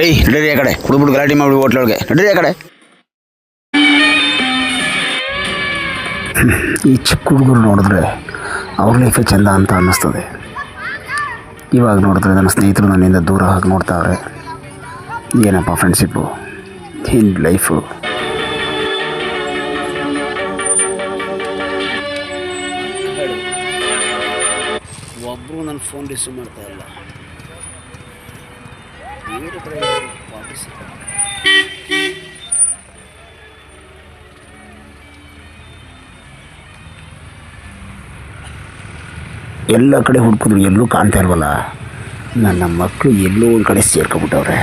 ಏಯ್ ನಡೀರಿ ಆ ಕಡೆ ಹುಡುಗರು ಗಲಾಟೆ ಮಾಡಿ ಹೋಟ್ಲೊಳಗೆ ನಡೀರಿ ಆ ಕಡೆ. ಈ ಚಿಕ್ಕ ಹುಡುಗರು ನೋಡಿದ್ರೆ ಅವ್ರ ಲೈಫೇ ಚೆಂದ ಅಂತ ಅನ್ನಿಸ್ತದೆ. ಇವಾಗ ನೋಡಿದ್ರೆ ನನ್ನ ಸ್ನೇಹಿತರು ನನ್ನಿಂದ ದೂರ ಆಗಿ ನೋಡ್ತಾವ್ರೆ. ಏನಪ್ಪ ಫ್ರೆಂಡ್ಶಿಪ್ಪು, ಏನು ಲೈಫು. ಒಬ್ಬರು ನನ್ನ ಫೋನ್ ರಿಸೀವ್ ಮಾಡ್ತಾ ಇಲ್ಲ. ಬೇರೆ ಕಡೆ ಪಾರ್ಟಿಸಿಪೇಟ್ ಎಲ್ಲ ಕಡೆ ಹುಡುಕಿದ್ರು ಎಲ್ಲೂ ಕಾಣ್ತಾ ಇಲ್ವಲ್ಲ. ನನ್ನ ಮಕ್ಕಳು ಎಲ್ಲೋ ಒಂದು ಕಡೆ ಸೇರ್ಕೊಬಿಟ್ಟವ್ರೆ.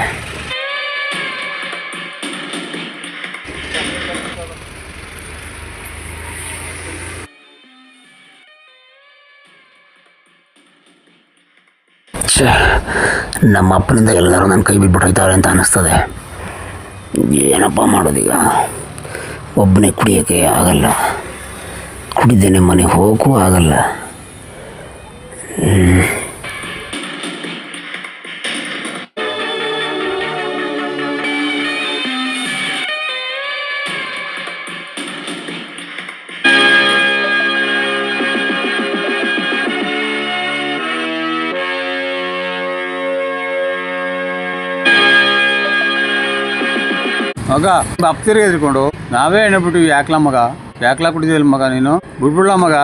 ನಮ್ಮ ಅಪ್ಪನಿಂದ ಎಲ್ಲರೂ ನನ್ನ ಕೈ ಬಿಟ್ಬಿಟ್ಟೋಯ್ತಾವ್ರೆ ಅಂತ ಅನ್ನಿಸ್ತದೆ. ಏನಪ್ಪ ಮಾಡೋದೀಗ? ಒಬ್ಬನೇ ಕುಡಿಯೋಕ್ಕೆ ಆಗಲ್ಲ, ಕುಡಿದೇನೆ ಮನೆಗೆ ಹೋಗೋಕ್ಕೂ ಆಗಲ್ಲ. ಮಗ ಅಪ್ತಿರಿಗೆ ಎದ್ಕೊಂಡು ನಾವೇ ಎಣ್ಣೆಬಿಟ್ಟು ಯಾಕ್ಲ ಮಗ, ಯಾಕ್ಲ ಕುಡಿದಿಲ್ಲ ಮಗ, ನೀನು ಬಿಡ್ಬಿಡ್ಲ ಮಗ.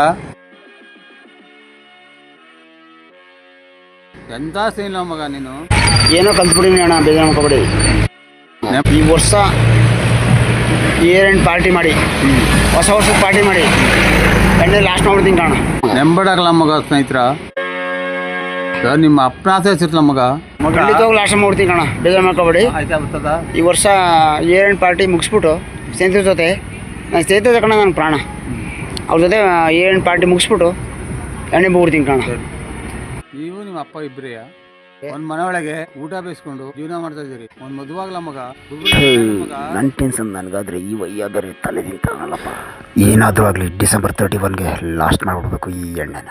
ಎಂತ ಸೀನಿಲ್ಲ ಮಗ ನೀನು. ಏನೋ ಕಲ್ತ್ಬಿಡಿ ಅಣ್ಣ, ಬೇಜಾರು ಮಾಡ್ಕೊಬೇಡಿ. ಈ ವರ್ಷ ಇಯರ್ ಎಂಡ್ ಪಾರ್ಟಿ ಮಾಡಿ, ಹೊಸ ವರ್ಷದ ಪಾರ್ಟಿ ಮಾಡಿ, ಎಣ್ಣೆ ಲಾಸ್ಟ್ ಮಾಡ್ಬಿಡ್ತೀನಿ ಕಾಣ. ನೆಂಬಡಾಗಲ್ಲ ಮಗ ಸ್ನೇಹಿತರ, ನಿಮ್ಮ ಅಪ್ಪನ ಆಸೆ ಹೆಸರ್ಲ ಮಗ. ಖಂಡಿತವಾಗ ಲಾಸ್ಟ್ ಮಾಡ್ಬಿಡ್ತೀನಿ ಕಾಣ, ಬೇಜಾರು ಮಾಡ್ಕೊಬೇಡಿ. ಆಯ್ತಾ ಬರ್ತದ. ಈ ವರ್ಷ ಇಯರ್ ಎಂಡ್ ಪಾರ್ಟಿ ಮುಗಿಸ್ಬಿಟ್ಟು ಸ್ನೇಹಿತರ ಜೊತೆ, ನಾನು ಸ್ನೇಹಿತರ ತಗೊಂಡ ನನ್ನ ಪ್ರಾಣ, ಅವ್ರ ಜೊತೆ ಇಯರ್ ಎಂಡ್ ಪಾರ್ಟಿ ಮುಗಿಸ್ಬಿಟ್ಟು ಎಣ್ಣೆ ಬಿಡ್ತೀನಿ ಕಾಣ. ನೀವು ನಿಮ್ಮ ಅಪ್ಪ ಇಬ್ಬರೇ ಒಂದ್ ಮನೆ ಒಳಗೆ ಊಟ ಬೇಯಿಸ್ಕೊಂಡು ಜೀವನ ಮಾಡ್ತಾ ಇದ್ದೀರಿ. ಒಂದ್ ಮದುವಾಗ್ಲ ಮಗ. ನನ್ನ ಟೆನ್ಷನ್ ನನಗಾದ್ರೆ ಈ ವಯ್ಯ ಬೇರೆ ತಲೆ ತಿಂತಾನಲ್ಲಪ್ಪ. ಏನಾದರೂ ಆಗಲಿ ಡಿಸೆಂಬರ್ 31ಗೆ ಲಾಸ್ಟ್ ಮಾಡಿಬಿಡ್ಬೇಕು ಈ ಎಣ್ಣೆನ.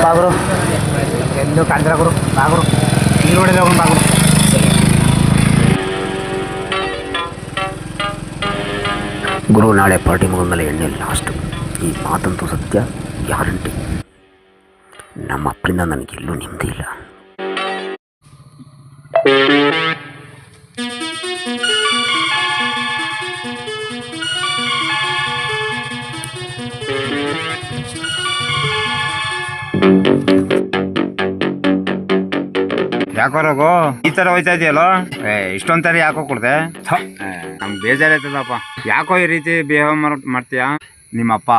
ಬಾಗುರು ಎಲ್ಲೂ ಕಾಣ್ತಿರ ಗುರು, ಬಾಗುರು ಇಲ್ಲಿ ನೋಡಿದ್ರೆ ಹೋಗೋಣ ಬಾಗುರು. ಗುರು ನಾಳೆ ಪಾರ್ಟಿ ಮುಗಿದ್ಮೇಲೆ ಎಣ್ಣೆ ಲಾಸ್ಟು. ಈ ಮಾತಂತೂ ಸತ್ಯ, ಗ್ಯಾರಂಟಿ. ನಮ್ಮ ಅಪ್ಪರಿಂದ ನನಗೆಲ್ಲೂ ನೆಮ್ಮದಿ ಇಲ್ಲ. ಯಾಕೋ ರೋಗು ಈ ತರ ಹೋಯ್ತಾ ಇದೆಯಲ್ಲೋ? ಇಷ್ಟೊಂದ್ ಯಾಕೋ ಕೊಡ್ದೆ? ನಮ್ಗೆ ಬೇಜಾರಾಯ್ತದಪ್ಪ. ಯಾಕೋ ಈ ರೀತಿ ಬಿಹೇವ್ ಮಾಡ್ತೀಯ? ನಿಮ್ಮಪ್ಪ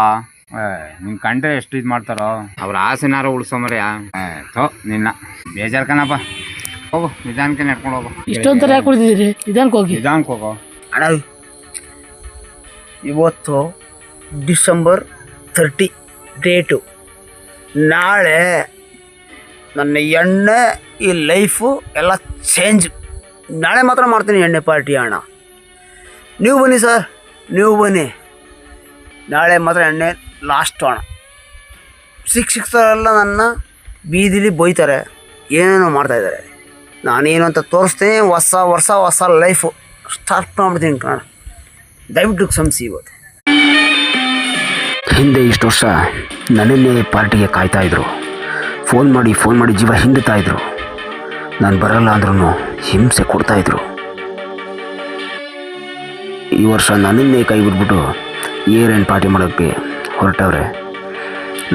ನಿನ್ ಕಂಡ್ರೆ ಎಷ್ಟು ಇದು ಮಾಡ್ತಾರೋ, ಅವ್ರ ಆಸೆನಾರು ಉಳ್ಸೋಮರ್ಯ. ನಿನ್ನ ಬೇಜಾರ್ ಕಣಪ್ಪ. ಹೋಗು ನಿಧಾನಕ್ಕೆ ನಡ್ಕೊಂಡು ಹೋಗು. ಇಷ್ಟೊಂಥರ ಯಾಕೆ ಕುಡಿದಿದ್ದೀರಿ? ನಿಧಾನಕ್ಕೆ ಹೋಗೋ. ಅಣ್ಣ, ಇವತ್ತು ಡಿಸೆಂಬರ್ 30 ಡೇಟು. ನಾಳೆ ನನ್ನ ಎಣ್ಣೆ ಈ ಲೈಫು ಎಲ್ಲ ಚೇಂಜ್. ನಾಳೆ ಮಾತ್ರ ಮಾಡ್ತೀನಿ ಎಣ್ಣೆ ಪಾರ್ಟಿ ಅಣ್ಣ. ನೀವು ಬನ್ನಿ ಸರ್, ನೀವು ಬನ್ನಿ. ನಾಳೆ ಮಾತ್ರ ಎಣ್ಣೆ ಲಾಸ್ಟು ಅಣ್ಣ. ಸಿಕ್ತಾರೆಲ್ಲ ನನ್ನ ಬೀದಿಲಿ ಬೈತಾರೆ, ಏನೇನೋ ಮಾಡ್ತಾಯಿದ್ದಾರೆ. ನಾನೇನು ಅಂತ ತೋರಿಸ್ತೀನಿ. ಹೊಸ ವರ್ಷ ಹೊಸ ಲೈಫು ಸ್ಟಾರ್ಟ್ ಮಾಡ್ಬಿಡ್ತೀನಿ ಕಣ. ದಯವಿಟ್ಟು ಕ್ಷಮಿಸಿ. ಇವತ್ತು ಹಿಂದೆ ಇಷ್ಟು ವರ್ಷ ನನ್ನನ್ನೇ ಪಾರ್ಟಿಗೆ ಕಾಯ್ತಾಯಿದ್ರು. ಫೋನ್ ಮಾಡಿ ಜೀವ ಹಿಂಡುತ್ತಾಯಿದ್ರು. ನಾನು ಬರಲ್ಲ ಅಂದ್ರೂ ಹಿಂಸೆ ಕೊಡ್ತಾಯಿದ್ರು. ಈ ವರ್ಷ ನನ್ನನ್ನೇ ಕೈ ಬಿಟ್ಬಿಟ್ಟು ಇಯರ್ ಎಂಡ್ ಪಾರ್ಟಿ ಮಾಡೋಕ್ಕೆ ಹೊರಟವ್ರೆ.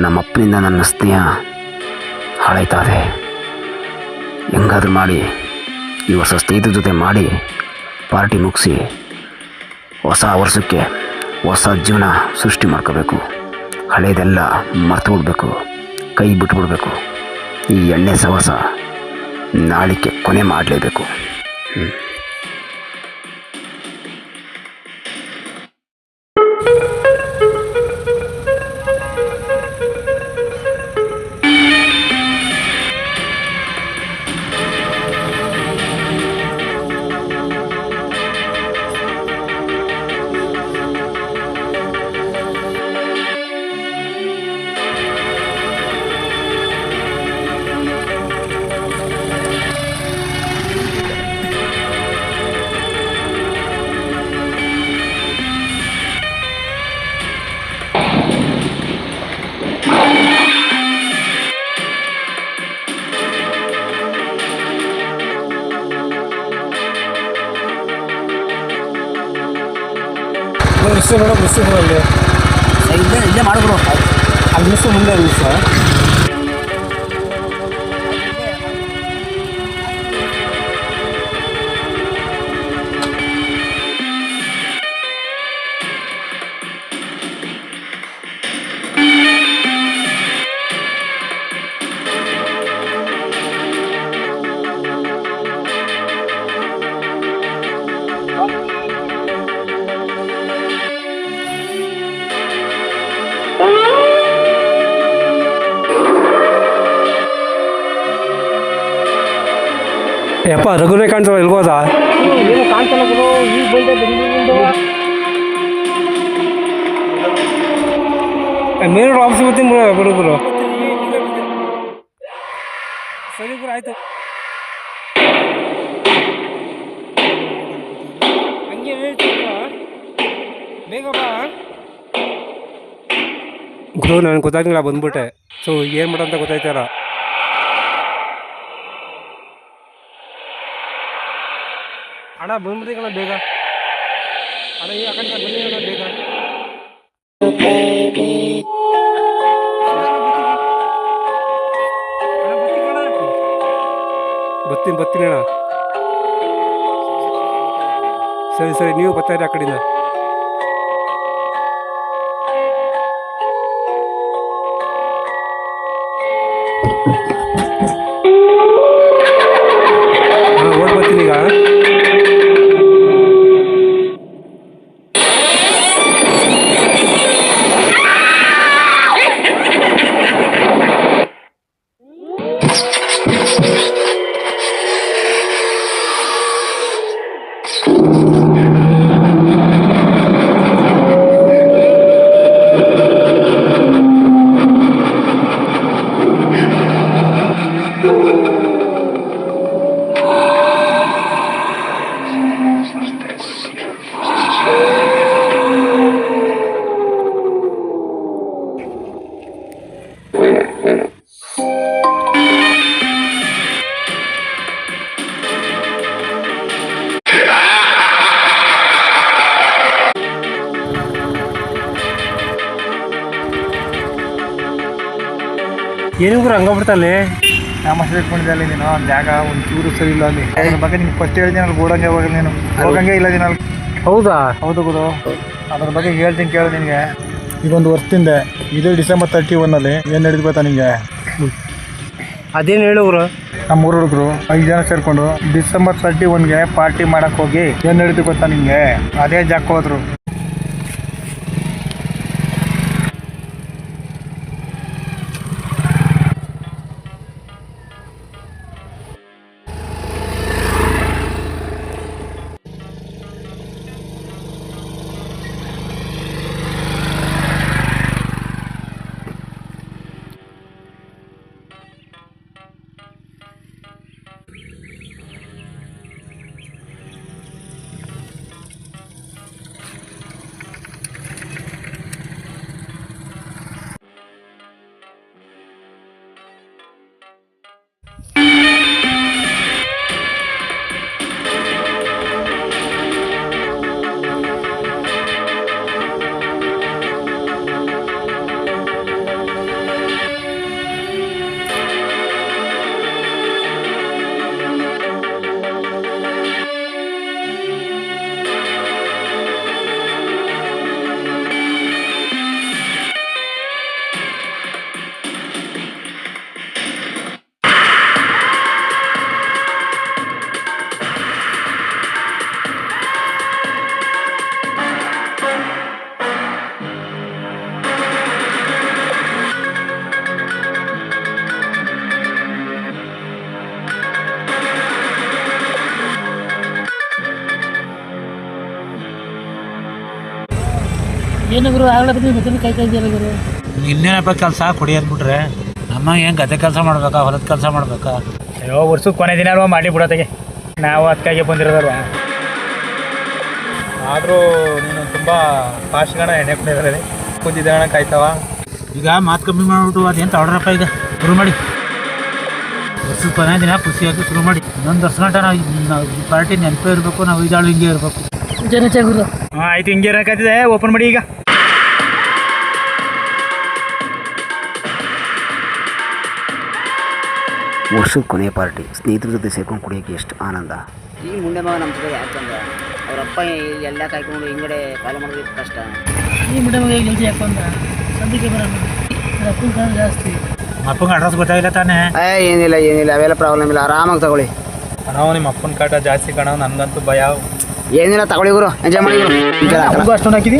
ನಮ್ಮ ಅಪ್ಪನಿಂದ ನನ್ನ ಸ್ನೇಹ ಹಾಳಾಯ್ತಾ ಇದೆ. ಹೆಂಗಾದ್ರೂ ಮಾಡಿ ಈ ವರ್ಷ ಸ್ನೇಹಿತರ ಜೊತೆ ಮಾಡಿ ಪಾರ್ಟಿ ಮುಗಿಸಿ ಹೊಸ ವರ್ಷಕ್ಕೆ ಹೊಸ ಜೀವನ ಸೃಷ್ಟಿ ಮಾಡ್ಕೋಬೇಕು. ಹಳೆಯದೆಲ್ಲ ಮರ್ತು ಬಿಡಬೇಕು, ಕೈ ಬಿಟ್ಬಿಡ್ಬೇಕು. ಈ ಎಣ್ಣೆ ಸವಸ ನಾಳಿಕೆ ಕೊನೆ ಮಾಡಲೇಬೇಕು. ಇಲ್ಲೇ ಮಾಡಿಬಿಡು. ಅಲ್ಲಿ ಮಿಸ್ ಮುಂದೆ ಮಿಸ್ ಯಪ್ಪ ರಘುನೇ ಕಾಣ್ತಾವ ಎಲ್ಗೋದ ಏನು ಕಾಣ್ತಲ್ಲ ಗುರು ಈಗ ಬಂದೆ ಮೇಲೋಡು ಆಫೀಸ್ ಬರ್ತೀನಿ ಬಿಡು ಗುರು ಸರಿ ಗುರು ಆಯ್ತು ಹಂಗೆ ಬೇಗ ಬಾ ಗುರು ನನಗೆ ಗೊತ್ತಾಗಿಲ್ಲ ಬಂದ್ಬಿಟ್ಟೆ ಸೊ ಏನು ಮಾಡೋಂತ ಗೊತ್ತಾಯ್ತಾರ ಅಣ್ಣ ಬಂದ್ಬಿಟ್ಟಿಗಣ ಬೇಗ ಅಣ್ಣ ಈ ಆ ಕಡೆ ಬನ್ನಿ ಅಣ್ಣ ಬೇಗ ಬರ್ತೀನಿ ಅಣ್ಣ ಸರಿ ನೀವು ಬರ್ತಾಯಿರಿ ಆ ಕಡೆಯಿಂದ ಓಡ್ ಬರ್ತೀನಿ ಈಗ ಏನು ಗುರು ಹಂಗೋಗ್ಬಿಡ್ತಲ್ಲಿ ನಮ್ಮ ಇಟ್ಕೊಂಡಿದ್ದೆ ಅಲ್ಲಿ ನೀನು ಒಂದು ಜಾಗ ಒಂದು ಚೂರು ಸರಿ ಇಲ್ಲ ಅಲ್ಲಿ ಅದ್ರ ಬಗ್ಗೆ ನಿಮ್ಗೆ ಫಸ್ಟ್ ಹೇಳಿದ್ದೀನಿ ಅಲ್ಲಿ ಗೋಡಂಗೆ ಹೋಗಿ ನೀನು ಹೋಗಂಗೆ ಇಲ್ಲ ನೀನು ಅಲ್ಲಿ. ಹೌದಾ ಹೌದು ಗುರು ಅದ್ರ ಬಗ್ಗೆ ಹೇಳ್ತೀನಿ ಕೇಳು ನಿನಗೆ ಈಗ ಒಂದು ವರ್ಷದಿಂದ ಇದೇ ಡಿಸೆಂಬರ್ 31 ಏನು ನಡೆದು ಗೊತ್ತಾ ನಿಮಗೆ ಅದೇನು ಹೇಳು ಗುರು ನಮ್ಮ ಮೂರು ಹುಡುಗರು 5 ಜನ ಸೇರಿಕೊಂಡು ಡಿಸೆಂಬರ್ 31ಗೆ ಪಾರ್ಟಿ ಮಾಡೋಕ್ಕೆ ಹೋಗಿ ಏನು ನಡೆದು ಗೊತ್ತಾ ನಿಮಗೆ ಅದೇ ಜಾಕ್ ಹೋದ್ರು. ಏನು ಗುರು ಆಗ್ಲತ್ತೀನಿ ಮೆಕ್ಯಾನಿಕ್ ಕಾಯ್ತಾ ಇದೆಯಲ್ಲ ಗುರು. ಇನ್ನೇನಪ್ಪ ಕೆಲಸ ಕುಡಿಯೋದು ಬಿಟ್ರೆ ನಮ್ಮ ಹೆಂಗೆ ಗದ್ದೆ ಕೆಲಸ ಮಾಡ್ಬೇಕಾ ಹೊಲದ ಕೆಲಸ ಮಾಡ್ಬೇಕಾ? ಅಯ್ಯೋ ವರ್ಷಕ್ಕೆ ಕೊನೆ ದಿನ ಅಲ್ವಾ ಮಾಡಿ ಬಿಡೋತ್ತಿಗೆ ನಾವು ಅದಕ್ಕಾಗಿ ಬಂದಿರೋದಲ್ವ. ಆದರೂ ನೀನು ತುಂಬ ಫಾಸ್ಟ್ಗಣ ಎಣ್ಣೆ ಕುಡಿಯೋದ್ರಲ್ಲಿ ಕೂತಿದ್ದಣ ಕಾಯ್ತಾವ. ಈಗ ಮಾತು ಕಮ್ಮಿ ಮಾಡಿಬಿಟ್ಟು ಅದೇನು ತಗೊಳ್ರಪ್ಪ ಈಗ ಶುರು ಮಾಡಿ. ವರ್ಷದ ಕೊನೆ ದಿನ ಖುಷಿಯಾಗಿ ಶುರು ಮಾಡಿ. ಇನ್ನೊಂದು ವರ್ಷ ಗಂಟ ನಾವು ಈ ಪಾರ್ಟಿ ನೆನಪೇ ಇರಬೇಕು, ನಾವು ಇದಾಳು ಹಿಂಗೆ ಇರಬೇಕು. ಜನ ಗುರು ಆಯ್ತು ಹಿಂಗೆ ಇರಕಾಯ್ತದೆ ಓಪನ್ ಮಾಡಿ ಈಗ. ವರ್ಷದ ಕೊನೆಯ ಪಾರ್ಟಿ ಸ್ನೇಹಿತರ ಜೊತೆ ಸೇರ್ಕೊಂಡು ಕುಡಿಯೋಕ್ಕೆ ಎಷ್ಟು ಆನಂದ. ಈ ಮುಂದೆ ಮಗ ನಮ್ಮ ಜೊತೆ ಯಾಕಂದ್ರೆ ಅವರಪ್ಪ ಎಲ್ಲ ಕಾಯ್ಕೊಂಡು ಹಿಂಗಡೆ ಕಾಲು ಮಾಡೋದಕ್ಕೆ ಕಷ್ಟ. ಈ ಮುಡೆ ಮಗ ಈಗ ಯಾಕಂದ ಸದ್ಯಕ್ಕೆ ಬರೋಣ ಅಪ್ಪನ ಕಾಲ ಜಾಸ್ತಿ. ಅಪ್ಪಂಗೆ ಅಡ್ರೆಸ್ ಗೊತ್ತಾಗಿಲ್ಲ ತಾನೇ? ಏನಿಲ್ಲ ಅವೆಲ್ಲ ಪ್ರಾಬ್ಲಮ್ ಇಲ್ಲ, ಆರಾಮಾಗಿ ತಗೊಳ್ಳಿ. ನಾವು ನಿಮ್ಮ ಅಪ್ಪನ ಕಾಟ ಜಾಸ್ತಿ ಕಣ, ನನಗಂತೂ ಭಯ. ಏನಿಲ್ಲ ತಗೊಳ್ಳಿ ಗುರು, ಎಂಜಾಯ್ ಮಾಡಿ ಗುರು. ಅಷ್ಟೊಂದು ಹಾಕಿದಿ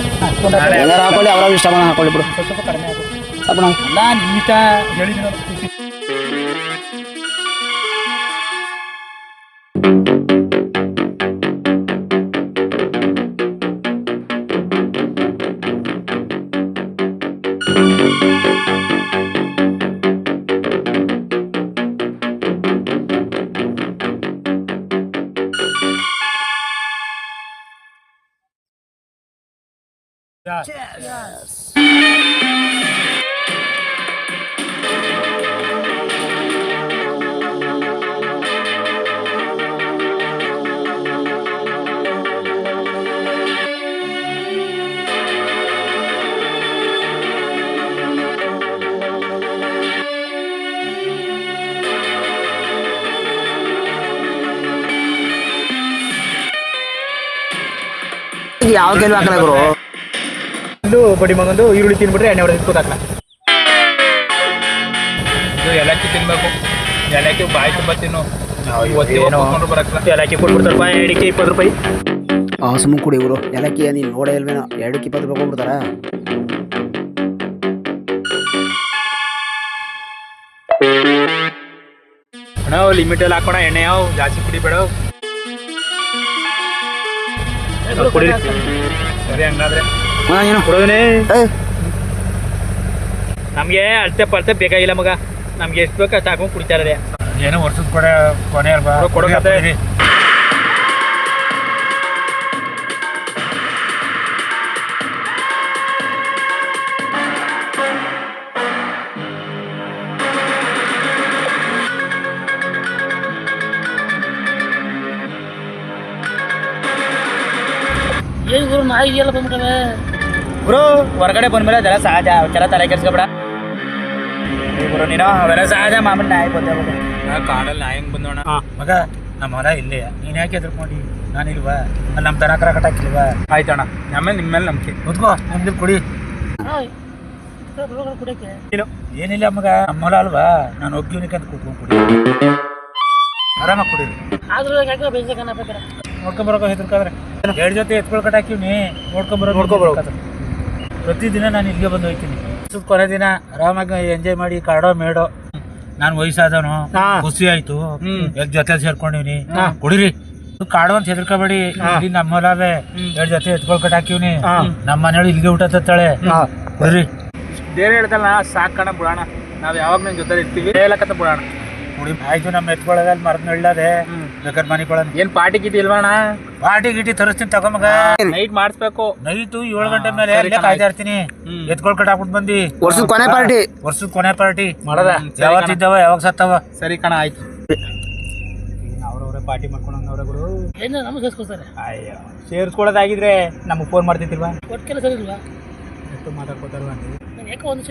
ಎಲ್ಲರೂ ಹಾಕೊಳ್ಳಿ, ಅವ್ರವ್ರ ಇಷ್ಟ ಬಂದು ಹಾಕೊಳ್ಳಿ ಬಿಡು. ಸ್ವಲ್ಪ ಕಡಿಮೆ ಆಗುತ್ತೆ. ಸ್ವಲ್ಪ ನಾವು ಅಲ್ಲ ನಿಮಿಷ ಹೇಳಿದ್ರು ಯಾವ ಕೆಲವು ಹಾಕಲ್ಲ ಗುರು. ಒಂದು ಬಡಿ ಮಗಂದು ಈರುಳ್ಳಿ ತಿನ್ಬಿಟ್ರೆ ಎಣ್ಣೆ ಹೊಡೆದು ಕೂತಾಕಲ್ಲ. ಏಲಕ್ಕಿ ತಿನ್ಬೇಕು, ಏಲಕ್ಕಿ ಬಾಯಿ ತುಂಬ ತಿನ್ನು. ಏಲಕ್ಕಿ ಕೊಟ್ಬಿಡ್ತಾರೆ ರೂಪಾಯಿ, ಅಡಿಕೆ 20 ರೂಪಾಯಿ. ಸುಮ್ಮನೆ ಕುಡಿ ಗುರು. ಎಲ್ಲಕ್ಕೆ ನೀನು ನೋಡೇ ಇಲ್ವೇನೋ, 2ಕ್ಕೆ 20 ರೂಪಾಯಿ ಕೊಡ್ತಾರ. ಅಣ್ಣ ಲಿಮಿಟಲ್ಲಿ ಹಾಕೋಣ ಎಣ್ಣೆ, ಯಾವ ಜಾಸ್ತಿ ಕುಡಿಬೇಡ. ಕುಡಿ ಸರಿ ಹಂಗಾದ್ರೆ ಏನು ಕೊಡೋದನೇ. ನಮಗೆ ಅಳತೆ ಪಳತೆ ಬೇಕಾಗಿಲ್ಲ ಮಗ, ನಮ್ಗೆ ಎಷ್ಟು ಬೇಕು ಅಷ್ಟು ಹಾಕೊಂಡು ಕುಡಿತಾರೆ. ಏನೋ ವರ್ಷದ ಕೊನೆ ಅಲ್ವಾ ಕೊಡೋಕತ್ತೆ. ಏನು ಗುರು ನಾಯಿಗೆ ಎಲ್ಲ ಬಂದ್ಬಿಟ್ಟವೆ. ಗುರು ಹೊರಗಡೆ ಬಂದ್ಮೇಲೆ ಅದೆಲ್ಲ ಸಹಜ, ಅವಕ್ಕೆಲ್ಲ ತಲೆ ಕೆಡ್ಸ್ಕೊಬೇಡ ಗುರು. ನೀನು ಅವೆಲ್ಲ ಸಹಜ, ಮಾಮೂಲಿ ನಾಯಿ ಬಂದೆ. ಕಾಡಲ್ಲಿ ನಾಯಿ ಹೆಂಗ್ ಬಂದೋಣ. ಮಗ ನಮ್ಮ ಹೊಲ ಇಲ್ಲೇ, ನೀನು ಯಾಕೆ ಎದ್ರುಕೊಂಡು ನಾನಿಲ್ವಾ? ಅಲ್ಲಿ ನಮ್ಮ ದನ ಕರ ಕಟ್ಟಾಕಿಲ್ವಾ? ಆಯ್ತಣ್ಣ, ಆಮೇಲೆ ನಿಮ್ಮ ಮೇಲೆ ನಂಬಿಕೆ. ಕೂತ್ಕೋ, ನಿಮ್ದು ಕುಡಿ. ಕುಡಿಯಕ್ಕೆ ಏನಿಲ್ಲ ಮಗ, ನಮ್ಮ ಹೊಲ ಅಲ್ವಾ, ನಾನು ಒಗ್ಗಿನಿಕಂತ ಕೂತ್ಕೊಂಡು ಕುಡಿ, ಆರಾಮಾಗಿ ಕುಡಿ. ಆದ್ರೂ ಯಾಕೆ ಬೇಜಾರ ಕಾಣಬೇಕಾರೆ ನೋಡ್ಕೊಂಬರೋಕೆ ಹೆದರ್ಕಾದ್ರೆ 2 ಜೊತೆ ಎತ್ಕೊಳ್ ಕಟ್ಟಾಕಿವ್ನಿ, ನೋಡ್ಕೊಂಬರೋ. ಪ್ರತಿದಿನ ನಾನು ಇಲ್ಲಿಗೆ ಬಂದು ಹೋಗ್ತೀನಿ. ಕೊನೆ ದಿನ ಆರಾಮಾಗಿ ಎಂಜಾಯ್ ಮಾಡಿ ಕಾಡೋ ಮೇಡೋ. ನಾನು ವಯಸ್ಸಾದವನು, ಖುಷಿ ಆಯ್ತು, ಜೊತೆ ಸೇರ್ಕೊಂಡಿವ್ನಿ. ಕುಡಿರಿ, ಕಾಡು ಅಂತ ಹೆದರ್ಕೋಬೇಡಿ. ಇಲ್ಲಿ ನಮ್ಮ ಹೊಲವೇ, 2 ಜೊತೆ ಎತ್ಕೊಳ್ ಕಟ್ಟಾಕಿವ್ನಿ. ನಮ್ಮ ಮನೆಯೊಳಗೆ ಇಲ್ಲಿಗೆ ಊಟ ತತ್ತಾಳೆ. ಕುಡಿರಿ. ಬೇರೆ ಹೇಳ್ದಲ್ಲ, ಸಾಕಣ ಬಿಡೋಣ, ನಾವು ಯಾವಾಗ ನಿನ್ ಜೊತೆ ಇರ್ತೀವಿ ಹೇಳಕತ್ತ ಬಿಡೋಣ. ಕುಡಿ ಆಯ್ತು. ನಮ್ಮ ಎತ್ಕೊಳ್ಳೋದಲ್ಲಿ ಮರದ ನೆಳ್ಳದೆ, ಬೇಕಾದ್ರೆ ಮನೆ ಕೊಳ. ಏನ್ ಪಾರ್ಟಿ ಗಿಟಿ ಇಲ್ವಣ? ಪಾರ್ಟಿ ಗಿಟಿ ತರಿಸ್ತೀನಿ ತಗೊಂಬಗ. ನೈಟ್ ಮಾಡಿಸ್ಬೇಕು. ನೈಟು 7 ಗಂಟೆ ಮೇಲೆ ಅಲ್ಲೇ ಕಾಯ್ತಾ ಇರ್ತೀನಿ. ಎತ್ಕೊಳ್ ಕಟ್ಟಾಕ್ಬಿಟ್ಟು ಬಂದು ವರ್ಷದ ಕೊನೆ ಪಾರ್ಟಿ. ವರ್ಷದ ಕೊನೆ ಪಾರ್ಟಿ ಮಾಡದ. ಯಾವತ್ತಿದ್ದಾವ ಯಾವಾಗ ಸತ್ತವ. ಸರಿ ಕಣ, ಆಯ್ತು. ಅವ್ರವ್ರೆ ಪಾರ್ಟಿ ಮಾಡ್ಕೊಂಡವ್ರೆ ಗುರು. ಏನು ನಮಗೆ ಸೇರಿಸ್ಕೊಳ್ತಾರೆ. ಅಯ್ಯೋ, ಸೇರಿಸ್ಕೊಳ್ಳೋದಾಗಿದ್ರೆ ನಮಗೆ ಫೋನ್ ಮಾಡ್ತಿದ್ದಿಲ್ವಾ? ಒಟ್ಟು ಕೆಲಸ ಸರಿ ಇಲ್ವಾ? ಎಷ್ಟು ಮಾತಾಡ್ಕೋತಾರ ಅಂತ ನಂಗೆ ಯಾಕೋ ಒಂದು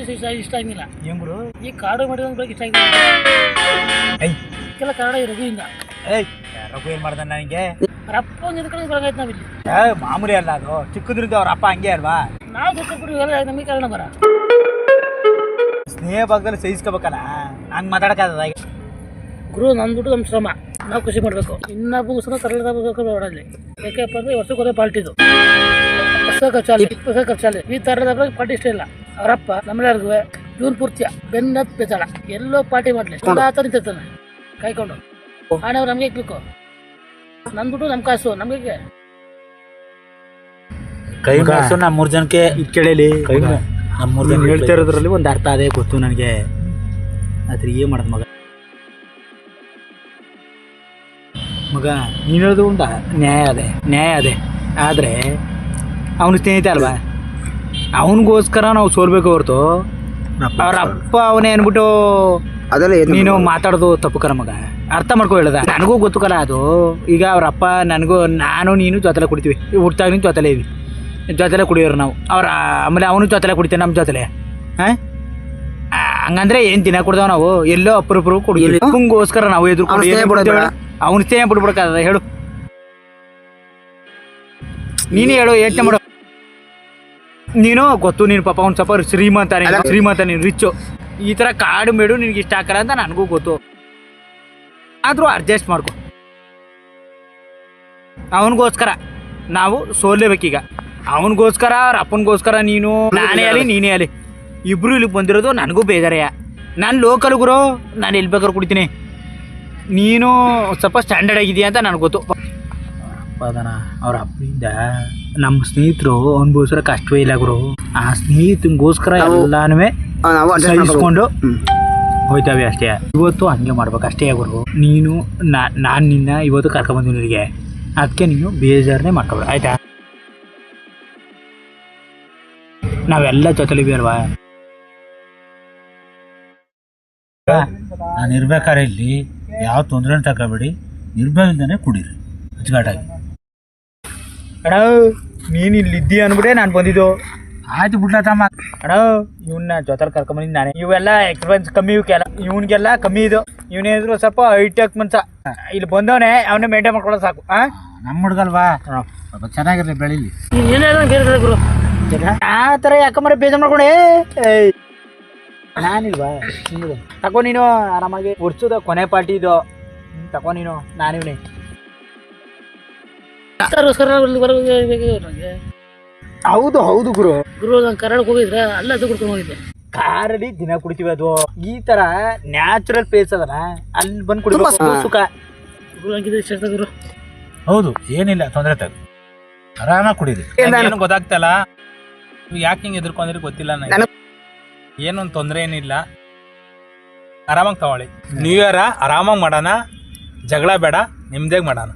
ಇಷ್ಟ ಆಗಿಲ್ಲ. ಏನ್ ಗುರು? ಈ ಕಾಡು ಮಾಡಿದ ಬಗ್ಗೆ ಇಷ್ಟ ಆಗಿಲ್ಲ. ಕೆಲ ಕನ್ನಡ ರಘುವಿಂದ ರಘು ಏನ್ ಮಾಡ್ದ ನನಗೆ? ಅವ್ರ ಅಪ್ಪ ಒಂದು ಎದ್ಕೊಂಡು ಬರಂಗಾಯ್ತು ನಾವಿಲ್ಲಿ. ಮಾಮೂಲಿ ಅಲ್ಲ ಅದು, ಚಿಕ್ಕದ್ರಿಂದ ಅವ್ರ ಅಪ್ಪ ಹಂಗೆ ಅಲ್ವಾ? ನಾವು ದುಡ್ಡು ಎಲ್ಲ ನಮಗೆ ಕಾರಣ ಬರ ಸ್ನೇಹ ಭಾಗದಲ್ಲಿ ಸಹಿಸ್ಕೋಬೇಕಲ್ಲ, ಹಂಗೆ ಮಾತಾಡಕ್ಕಾಗದ. ಗುರು ನಮ್ಮ ದುಡ್ಡು ನಮ್ಮ ಶ್ರಮ, ನಾವು ಖುಷಿ ಮಾಡಬೇಕು. ಇನ್ನೊಬ್ಬ ಸಹ ತರಲಿಲ್ಲ ಓಡಲ್ಲಿ. ಯಾಕಪ್ಪ ಅಂದರೆ ವರ್ಷಕ್ಕೋದೇ ಪಾರ್ಟಿದು, ಹೊಸ ಖರ್ಚಾಲಿ ಈ ಥರದ ಪಾರ್ಟಿ ಇಷ್ಟ ಇಲ್ಲ. ಅವರಪ್ಪ ನಮ್ಮೆಲ್ಲರಿಗೂ ಜೂನ್ ಪೂರ್ತಿಯ ಬೆನ್ನತ್ ಬೆತ್ತಾಳ ಎಲ್ಲೋ ಪಾರ್ಟಿ ಮಾಡಲಿ ಆತ ನಿಂತಿರ್ತಾನೆ ಕಾಯ್ಕೊಂಡು. ಆನವ್ರು ನಮಗೆ ಬೇಕು, ನಮ್ಮ ದುಡ್ಡು ನಮ್ಮ ಕಾಸು ನಮಗೆ. ಕೈ ಕಾಸು ನಮ್ಮ 3 ಜನಕ್ಕೆ ಕೇಳಲಿ. ನಮ್ಮ 3 ಜನ ಹೇಳ್ತಾ ಇರೋದ್ರಲ್ಲಿ ಒಂದು ಅರ್ಥ ಅದೇ ಗೊತ್ತು ನನಗೆ. ಆದ್ರೆ ಏನು ಮಾಡೋದು ಮಗ? ಮಗ ನೀನು ಹೇಳೋದು ಉಂಟಾ? ನ್ಯಾಯ ಅದೇ ಆದರೆ ಅವನು ಸ್ನೇಹಿತ ಅಲ್ವಾ, ಅವನಿಗೋಸ್ಕರ ನಾವು ಸೋಲ್ಬೇಕು ಹೊರತು ಅವ್ರ ಅಪ್ಪ ಅವನೇ ಅನ್ಬಿಟ್ಟು ಅದೆಲ್ಲ ನೀನು ಮಾತಾಡೋದು ತಪ್ಪು ಕರ ಮಗ. ಅರ್ಥ ಮಾಡ್ಕೊ ಹೇಳದ. ನನಗೂ ಗೊತ್ತುಕಲ್ಲ ಅದು. ಈಗ ಅವ್ರಪ್ಪ ನನಗೂ ನೀನು ಜೊತೆಲೆ ಕುಡಿತೀವಿ, ಹುಟ್ಟಾಗ ನೀನು ಜೊತೆಲೇ ಇವಿ, ಜೊತೆಲೆ ಕುಡಿಯೋರು ನಾವು. ಆಮೇಲೆ ಅವನು ಜೊತೆಲೆ ಕುಡಿತಾನೆ ನಮ್ಮ ಜೊತೆಲೆ. ಹಂಗಂದ್ರೆ ಏನ್ ದಿನ ಕುಡ್ದವ್ ನಾವು? ಎಲ್ಲೋ ಅಪರೂಪರು ಕುಡಿತೀವಿ. ಹಂಗೋಸ್ಕರ ನಾವು ಎದುರು ಅವ್ನ ಸ್ನೇಹ ಬಿಡ್ಬಿಡಕ್ಕಾಗದ ಹೇಳು? ನೀನು ಹೇಳು, ಯೋಚನೆ ಮಾಡು. ನೀನು ಗೊತ್ತು, ನೀನು ಪಾಪ ಅವ್ನು ಸ್ವಲ್ಪ ಶ್ರೀಮಂತ ನೀನು ರಿಚ್ಚು. ಈ ಥರ ಕಾಡು ಮೇಡು ನಿನ್ಗೆ ಇಷ್ಟ ಆಗಲ್ಲ ಅಂತ ನನಗೂ ಗೊತ್ತು. ಆದರೂ ಅಡ್ಜಸ್ಟ್ ಮಾಡ್ಕೊ. ಅವನಿಗೋಸ್ಕರ ನಾವು ಸೋಲ್ಲೇಬೇಕೀಗ. ಅವನಿಗೋಸ್ಕರ ಅವ್ರ ಅಪ್ಪನಿಗೋಸ್ಕರ ನಾನೇ ಅಲ್ಲಿ ಇಬ್ರು ಇಲ್ಲಿಗೆ ಬಂದಿರೋದು ನನಗೂ ಬೇಜಾರಯ್ಯ. ನಾನು ಲೋಕಲ್ ಗುರು, ನಾನು ಎಲ್ಲಿ ಬೇಕಾದ್ರೂ ಕುಡಿತೀನಿ. ನೀನು ಸ್ವಲ್ಪ ಸ್ಟ್ಯಾಂಡರ್ಡ್ ಆಗಿದೆಯಾ ಅಂತ ನನಗೆ ಗೊತ್ತು. ಅಪ್ಪದನ ಅವ್ರ ಅಪ್ಪನಿಂದ ನಮ್ಮ ಸ್ನೇಹಿತರು ಅನುಭವಿಸೋ ಕಷ್ಟವೇ ಇಲ್ಲ ಗುರು. ಆ ಸ್ನೇಹಿತನಿಗೋಸ್ಕರ ಎಲ್ಲಾನು ಸಹಿಸ್ಕೊಂಡು ಹೋಯ್ತಾವೆ ಅಷ್ಟೇ. ಇವತ್ತು ಹಂಗೆ ಮಾಡ್ಬೇಕು ಅಷ್ಟೇ ಗುರು. ನಾನು ನಿನ್ನ ಇವತ್ತು ಕರ್ಕೊಂಡ್ಬಂದು ನಿನಗೆ, ಅದಕ್ಕೆ ನೀನು ಬೇಜಾರನ್ನೇ ಮಾಡ್ಕೊಬೇಡ ಆಯ್ತಾ? ನಾವೆಲ್ಲ ಜೊತೆಲಿವಿ ಅಲ್ವಾ? ನಾನು ಇರ್ಬೇಕಾದ್ರೆ ಇಲ್ಲಿ ಯಾವ ತೊಂದರೆ ತಗೋಬೇಡಿ, ನಿರ್ಭಯದಿಂದನೇ ಕುಡೀರಿ ಅಚ್ಚುಗಾಟಾಗಿ. ಅಣ್ಣ ನೀನು ಇಲ್ಲಿದ್ದೀಯ ಅನ್ಬಿಟ್ಟೆ ನಾನು ಬಂದಿದ್ದು. ಆಯ್ತು ಬಿಡ್ಲ ತಮ್ಮ. ಅಣ್ಣ ಇವನ್ನ ಜೊತೆಲಿ ಕರ್ಕೊಂಬಂದಿದ್ದು ನಾನೇ. ಇವೆಲ್ಲ ಎಕ್ಸ್ಪೆನ್ಸ್ ಕಮ್ಮಿ, ಇವಕ್ಕೆಲ್ಲ ಇವನಿಗೆಲ್ಲ ಕಮ್ಮಿ ಇದು. ಇವನೇದ್ರು ಸ್ವಲ್ಪ ಹೈಟೆಕ್ ಮನ್ಸ. ಇಲ್ಲಿ ಬಂದವನೇ ಅವನೇ ಮೇಂಟೈನ್ ಮಾಡ್ಕೊಳ್ಳೋದು ಸಾಕು. ನಮ್ಮ ಹುಡುಗಲ್ವಾ, ಸ್ವಲ್ಪ ಚೆನ್ನಾಗಿರಲಿ ಬೆಳೀಲಿ. ಗುರು ಆ ಥರ ಯಾಕಂಬರ ಬೇಜಾರು ಮಾಡ್ಕೊಂಡೆ ನಾನಿಲ್ವಾ? ತಗೋ ನೀನು ಆರಾಮಾಗಿ ಹೊಡ್ಸೋದ ಕೊನೆ ಪಾರ್ಟಿ ಇದು. ತಗೋ ನೀನು, ನಾನಿವ್ನಿ. ಹೌದು ಗುರು. ನಾನು ಕರ್ನಾಟಕ ಹೋಗಿದ್ರೆ ಅಲ್ಲ ಅದು ಕುಡ್ಕೊಂಡು ಹೋಗಿದ್ದೆ. ಕಾರಲ್ಲಿ ದಿನ ಕುಡಿತೀವಿ. ಅದು ಈ ತರ ನ್ಯಾಚುರಲ್ ಪ್ಲೇಸ್ ಅದಲ್ಲ, ಅಲ್ಲಿ ಬಂದು ಕುಡಿಬೇಕು ಸುಖ. ಗುರು ಹೌದು, ಏನಿಲ್ಲ ತೊಂದರೆ ತಗ, ಆರಾಮಾಗಿ ಕುಡೀರಿ. ಏನು ಗೊತ್ತಾಗ್ತಲ್ಲ, ಯಾಕೆ ಹಿಂಗೆ ಎದುರ್ಕೊಂಡ್ರೆ ಗೊತ್ತಿಲ್ಲ ನನಗೆ. ಏನೊಂದು ತೊಂದರೆ ಏನಿಲ್ಲ, ಆರಾಮಾಗಿ ತಗೊಳ್ಳಿ. ನ್ಯೂ ಇಯರ್ ಆರಾಮಾಗಿ ಮಾಡೋಣ, ಜಗಳ ಬೇಡ, ನಿಮ್ದೇಗ್ ಮಾಡೋಣ.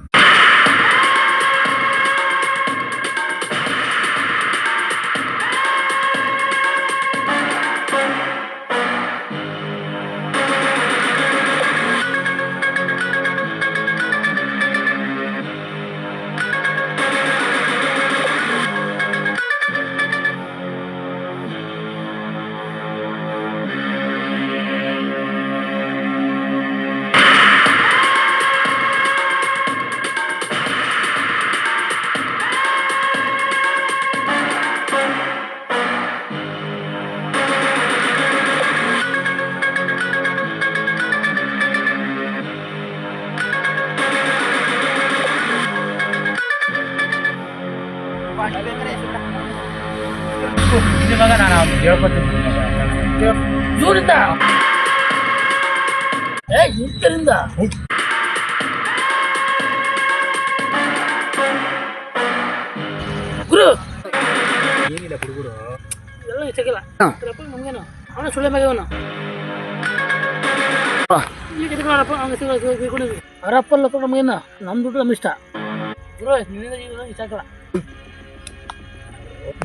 ನಾನು ಹೇಳ್ಕೊತೀನಿ ಇವರಿಂದ ಇಂತರಿಂದ ಗುರು ಏನಿಲ್ಲ ಹುಡುಗರು ಎಲ್ಲ ಹೆಚ್ಚಾಗಿಲ್ಲ. ನಮ್ಗೇನು ಅವನ ಸುಳ್ಳೆ ಮ್ಯಾಗ ಅವನು ಅವರಪ್ಪಲ್ಲಪ್ಪ ನಮ್ಗೇನು ನಮ್ಮ ದುಡ್ಡು ನಮ್ಮ ಇಷ್ಟ. ಗುರು ನಿನ್ನಿಂದ ಇಷ್ಟ ಆಗಲ್ಲ.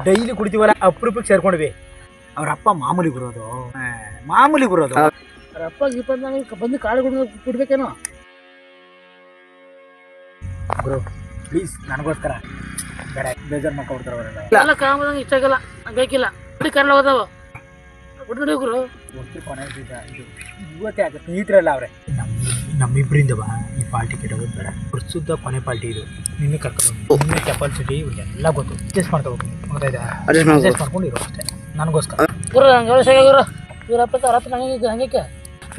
ಡೈಲಿ ಕುಡಿತೀವಲ್ಲ, ಅಪರೂಪಕ್ಕೆ ಸೇರ್ಕೊಂಡ್ವಿ. ಅವ್ರಪ್ಪ ಮಾಮೂಲಿ ಗುರೋದು, ಮಾಮೂಲಿ ಗುರೋದು. ಅವ್ರಪ್ಪ ಬಂದು ಕಾಳು ಕುಡ್ಬೇಕೇನೋ. ಗುರು ಪ್ಲೀಸ್ ನನಗೋಸ್ಕರ ಬೇಡ, ಬೇಜಾರು ಮಾಡ್ಕೊಬಿಡ್ತಾರೆ ಅವರೆಲ್ಲ. ಎಲ್ಲ ಕಾಮದಂಗೆ ಇಷ್ಟ ಆಗಲ್ಲ, ಬೇಕಿಲ್ಲ. ಕರ್ಲ ಹೋದವ ಬಿಟ್ಟು ಗುರು. ಇವತ್ತೇ ಆಗುತ್ತೆ. ಸ್ನೇಹಿತರೆಲ್ಲ ಅವ್ರೆ ನಮ್ಮಿಬ್ಬರಿಂದವ ಈ ಪಾರ್ಟಿ ಕೆಟ್ಟೋಗೋದು ಬೇಡ. ಪ್ರಸ್ತುತ ಕೊನೆ ಪಾರ್ಟಿ ಇದು. ನಿನ್ನೆ ಕರ್ಕೊಂಡು ನಿನ್ನೆ ಕೆಪಾಸಿಟಿ ಇವ್ರಿಗೆಲ್ಲ ಗೊತ್ತು. ಅಡ್ಜಸ್ಟ್ ಮಾಡ್ಕೋಬೇಕು, ಗೊತ್ತಾಯ್ತಾ? ಅಡ್ಜಸ್ಟ್ ಮಾಡ್ಕೊಂಡು ಇರೋ ಅಷ್ಟೇ ನನಗೋಸ್ಕರ. ಗುರು ನಂಗೆ ಗುರು ಇವರಪ್ಪ ಅವರಪ್ಪ ನಂಗೆ ಹಂಗೆ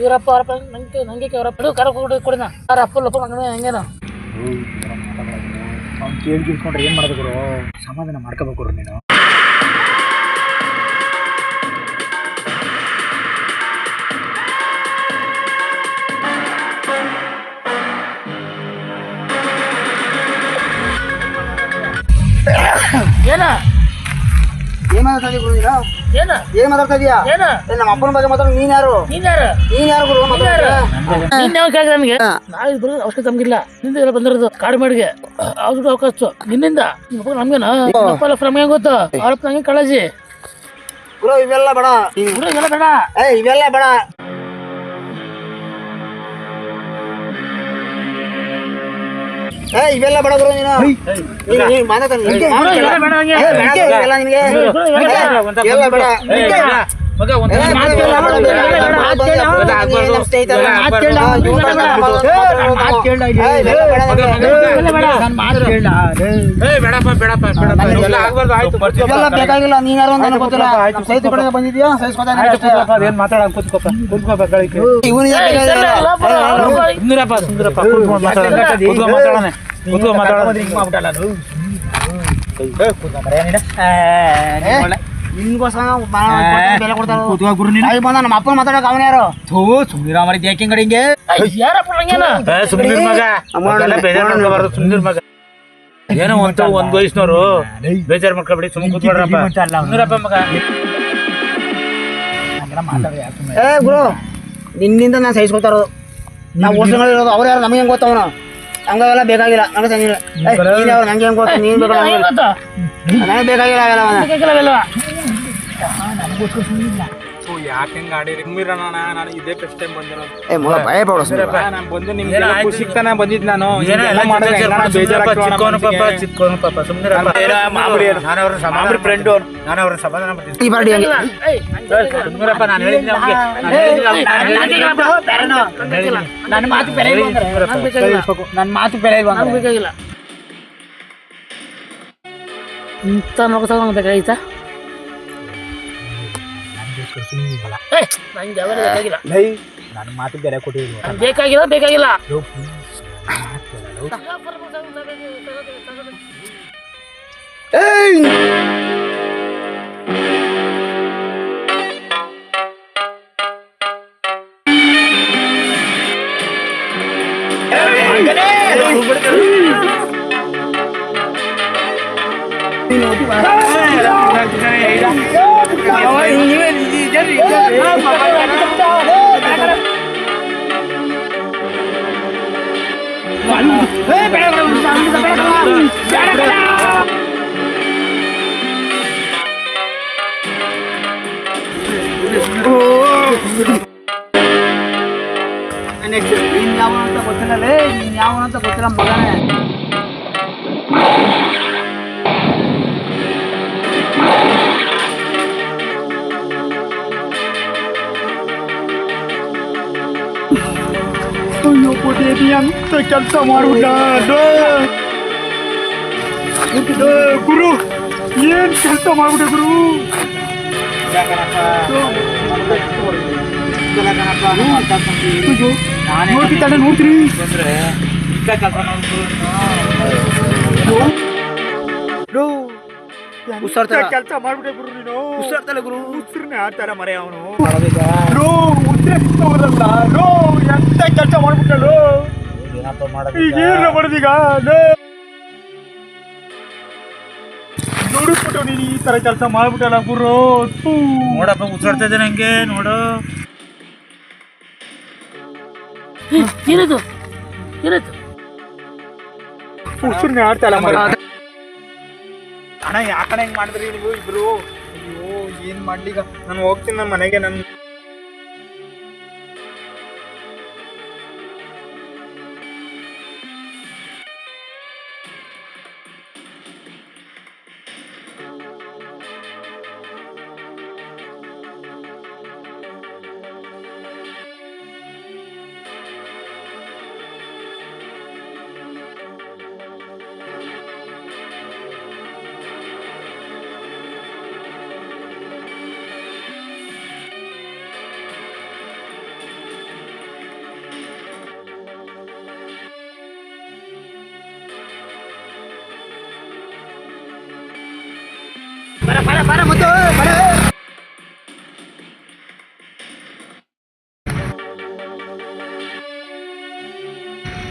ಇವರಪ್ಪ ಅವರಪ್ಪ ನಂಗೆ ಅವರಪ್ಪ ಕರ ಕೊಡಿನ ಅವರಪ್ಪ ಹಂಗೇನೋ ಅವ್ನು ಕೇಳ್ಕೊಂಡ್ರೆ ಏನು ಮಾಡೋದು ಗುರು? ಸಮಾಧಾನ ಮಾಡ್ಕೋಬೇಕು ಗುರು ನೀನು. ಏನ್ ಮಾತಾಡ್ತಾ ಇದೀಯ ಗುರು? ಏನ್ ಮಾತಾಡ್ತಾ ಇದೀಯಾ? ನಮ್ಮ ಅಪ್ಪನ ಬಗ್ಗೆ ಮಾತಾಡ. ನೀನ್ ಯಾರು ಗುರು? ನೀನ್ ಯಾವ ಕೇಳಿದ ನಮಗೆ? ನಾಳೆ ಬರೋದು ಅವಶ್ಯಕತೆ ನಮ್ಗಿಲ್ಲ. ನಿಂದ ಎಲ್ಲ ಬಂದಿರೋದು ಕಾಡು ಮಾಡಿಗೆ ಅವ್ರ ಅವಕಾಶ ನಿನ್ನಿಂದ. ನಮ್ಗೇನ ನಮ್ಗೆ ಗೊತ್ತು. ಅವ್ರಪ್ಪ ನಂಗೆ ಕಾಳಜಿ ಗುರು. ಇವೆಲ್ಲ ಬೇಡ, ಇವೆಲ್ಲ ಬೇಡ, ಇವೆಲ್ಲ ಬೇಡ. ಇವೆಲ್ಲ ಬೇಡ ಗುರು ನೀನು ಮಾತಾಡ್ತಾನೆ ಎಲ್ಲ ನಿನಗೆ ಎಲ್ಲ ಬೇಡ ಮಗ ಒಂದು ಬೇಕಾಗಿಲ್ಲ ನೀನ್ ಯಾರು ನನಗೆ ಗೊತ್ತಿಲ್ಲ ಸೈತ ಕಡೆ ಬಂದಿದ್ಯಾ ಏನ್ ಮಾತಾಡ ಕೂತ್ಕೋಪ್ಪ ನಿನ್ಗೋಸ್ಕರ ಬೆಲೆ ಕೊಡ್ತಾರೆ ನಮ್ಮ ಅಪ್ಪನ ಮಾತಾಡಕ್ ಅವನ ಯಾರು ಸುಮ್ನಿರ ಮಾಡಿದ್ಯ ಯಾಕೆ ಹಿಂಗೆ ಸುಮ್ನಿರ್ ಮಗ ಬೇಜಾರ್ ಮಾಡ್ಕೋಬಾರ್ದು ಸುಮ್ನಿರ್ ಮಗ ಏನೋ ಒಂದ್ ವಯಸ್ಸಿನವ್ರು ಬೇಜಾರ್ ಮಾಡ್ಕೊಬೇಡಿ ಸುಮ್ಮನೆ ಕೂತ್ಕೊಳ್ರಪ್ಪ ಸುಮ್ನಿರಪ್ಪ ಮಗ ಗುರು ನಿನ್ನಿಂದ ನಾನು ಸಹಿಸ್ಕೊತಾ ಇರೋದು ನಾವು ವರ್ಷಗಳಿರೋದು ಅವ್ರು ಯಾರು ನಮಗೆ ಹೆಂಗ್ ಗೊತ್ತವನು ಹಂಗೆಲ್ಲ ಬೇಕಾಗಿಲ್ಲ ನಂಗೆ ಹೆಂಗ್ ಗೊತ್ತ ನೀನ್ ಬೇಕಾಗಿಲ್ಲ ನನಗೆ ಬೇಕಾಗಿಲ್ಲ ಅವೆಲ್ಲ ಯಾಕೆ ಹೆಂಗ್ ಆಡಿರಿ ನಾನು ಇದೇ ಫಸ್ಟ್ ಟೈಮ್ ಬಂದಿರೋದು ಭಯ ಪಡೋ ನಾನು ಬಂದು ನಿಮ್ಗೆ ಸಿಗ್ತಾನೆ ಬಂದಿದ್ದು ನಾನು ಚಿಕ್ಕೋನು ಪಾಪ ಸುಮ್ನಿರಪ್ಪ ನಾನು ಅವ್ರ ಫ್ರೆಂಡು ನಾನು ಅವ್ರ ಸಮಾಧಾನ ಮಾಡ್ತೀನಿ ಈ ಪಾರ್ಟಿ ಹಂಗೆ ಸುಮ್ನಿರಪ್ಪ ನಾನು ಹೇಳಿದ್ದೀನಿ ನನ್ನ ಮಾತು ಬೆಲೆ ನನ್ನ ಮಾತು ಬೆಲೆ ಇಲ್ವಾ ಬೇಕಾಗಿಲ್ಲ ಇಂಥ ನೋಡ್ತಾ ನಂಗೆ ಬೇಕಾಗಿತ್ತಾ ನಂಗೆ ಯಾವಾಗ ಬೇಕಾಗಿಲ್ಲ ನನ್ನ ಮಾತು ಬೆಲೆ ಕೊಟ್ಟಿದ್ವಿ ಬೇಕಾಗಿಲ್ಲ ನೀನ್ ಯಾವನಂತ ಗೊತ್ತಿಲ್ಲ ನೀನ್ ಯಾವನಂತ ಗೊತ್ತಿಲ್ಲ ಮಗನೇ ಅಂತ ಕೆಲಸ ಮಾಡುವುದ ಗುರು ಏನ್ ಕೆಲಸ ಮಾಡ್ಬಿಟ್ಟೆ ಗುರು ನೋಡ್ತೀರಿ ಕೆಲಸ ಮಾಡ್ಬಿಟ್ಟೆ ಗುರು ನೀನು ಉಸಿರಾಡ್ತಲ್ಲ ಗುರು ಉಸಿರನ್ನ ಆತರ ಮರೆ ಅವನು ಎಂತ ಕೆಲಸ ಮಾಡ್ಬಿಟ್ಟಳು ಈಗ ಏನ ಮಾಡೋದೀಗ ನೋಡಿಬಿಟ್ಟು ನೀನು ಈ ತರ ಕೆಲಸ ಮಾಡ್ಬಿಟ್ಟಲ್ಲ ಗುರು ನೋಡಪ್ಪ ಉಸಿರಾಡ್ತಾ ಇದ್ದೇನೆ ಹಂಗೆ ನೋಡು ಏನಾಯ್ತು ಉಸಿರನ್ನ ಆಡ್ತಲ್ಲ ಮರ ಅಣ್ಣ ಯಾಕಣ್ಣ ಹೆಂಗ್ ಮಾಡಿದ್ರಿ ನೀವು ಇಬ್ರು ಅಯ್ಯೋ ಏನ್ ಮಾಡ್ಲಿಗ ನಾನು ಹೋಗ್ತೀನಿ ನನ್ನ ಮನೆಗೆ ನನ್ನ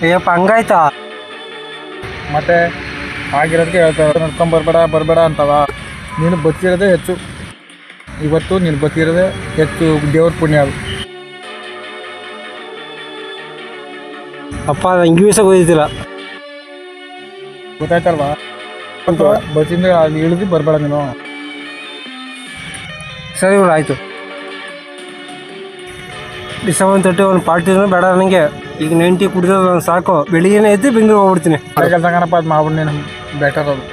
ಅಯ್ಯಪ್ಪ ಹಂಗಾಯ್ತಾ ಮತ್ತೆ ಆಗಿರೋದಕ್ಕೆ ಹೇಳ್ತಾರೆ ನಡ್ಕೊಂಬರ್ಬೇಡ ಅಂತವ ನೀನು ಬದುಕಿರೋದೇ ಹೆಚ್ಚು ಇವತ್ತು ನೀನು ಬದುಕಿರೋದೇ ಹೆಚ್ಚು ದೇವ್ರ ಪುಣ್ಯ ಅದು ಅಪ್ಪ ನಂಗೆ ವೀಸಾಗ ಓದಿದ್ದಿಲ್ಲ ಗೊತ್ತಾಯ್ತಲ್ವಾ ಬಸ್ಸಿಂದ ಅಲ್ಲಿ ಇಳಿದು ಬರಬೇಡ ನೀನು ಸರಿ ಇವ್ರು ಆಯಿತು ಡಿಸೆಂಬರ್ 31 ಪಾರ್ಟಿ ಬೇಡ ನನಗೆ ಈಗ 90 ಕುಡಿದ್ರೆ ಸಾಕು, ಬೆಳಿಗ್ಗೆನೇ ಎದ್ದು ಬೆಂಗಳೂರು ಹೋಗ್ಬಿಡ್ತೀನಿ. ಕೆಲಸ ಕಣಪ್ಪ, ಅದು ಮಾಡ್ಬಿಟ್ಟು ನೀನು ಬೆಟರ್ ಅದು.